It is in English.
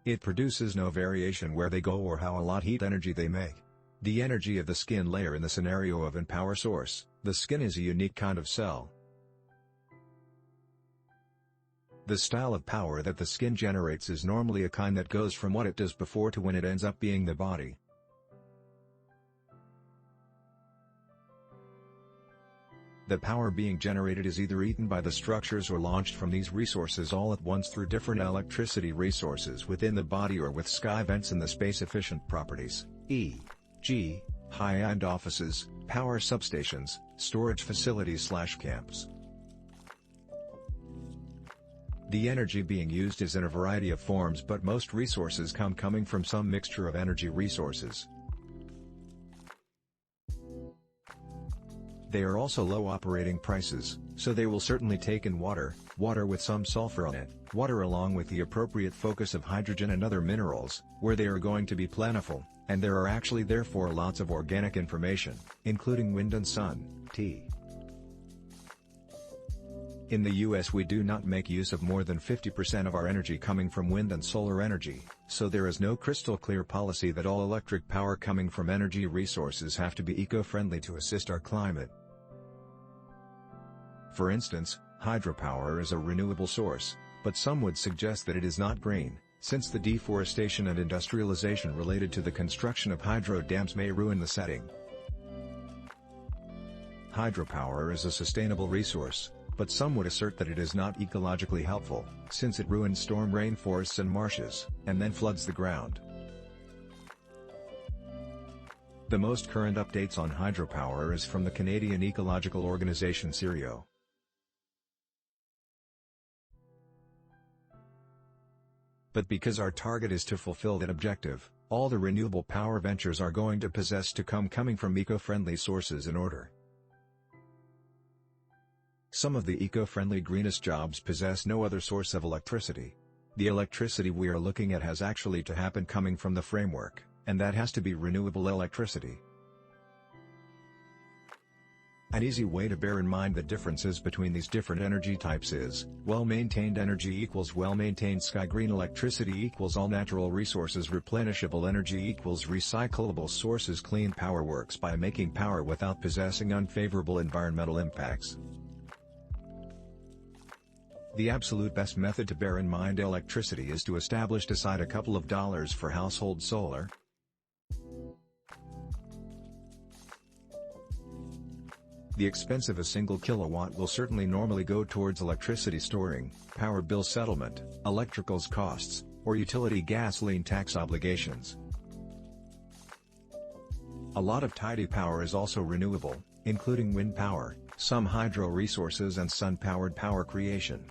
It produces no variation where they go or how a lot heat energy they make. The energy of the skin layer in the scenario of an power source, the skin is a unique kind of cell. The style of power that the skin generates is normally a kind that goes from what it does before to when it ends up being the body. The power being generated is either eaten by the structures or launched from these resources all at once through different electricity resources within the body or with sky vents and the space-efficient properties, e.g., high-end offices, power substations, storage facilities/camps. The energy being used is in a variety of forms, but most resources coming from some mixture of energy resources. They are also low operating prices, so they will certainly take in water with some sulfur on it, water along with the appropriate focus of hydrogen and other minerals, where they are going to be plentiful, and there are actually therefore lots of organic information, including wind and sun, t. In the US we do not make use of more than 50% of our energy coming from wind and solar energy, so there is no crystal clear policy that all electric power coming from energy resources have to be eco-friendly to assist our climate. For instance, hydropower is a renewable source, but some would suggest that it is not green, since the deforestation and industrialization related to the construction of hydro dams may ruin the setting. Hydropower is a sustainable resource, but some would assert that it is not ecologically helpful, since it ruins storm rainforests and marshes, and then floods the ground. The most current updates on hydropower is from the Canadian ecological organization CIRIO. But because our target is to fulfill that objective, all the renewable power ventures are going to possess to coming from eco-friendly sources in order. Some of the eco-friendly greenest jobs possess no other source of electricity. The electricity we are looking at has actually to happen coming from the framework, and that has to be renewable electricity. An easy way to bear in mind the differences between these different energy types is, well-maintained energy equals well-maintained sky, green electricity equals all natural resources, replenishable energy equals recyclable sources, clean power works by making power without possessing unfavorable environmental impacts. The absolute best method to bear in mind electricity is to establish aside a couple of dollars for household solar. The expense of a single kilowatt will certainly normally go towards electricity storing, power bill settlement, electricals costs, or utility gasoline tax obligations. A lot of tidy power is also renewable, including wind power, some hydro resources and sun-powered power creation.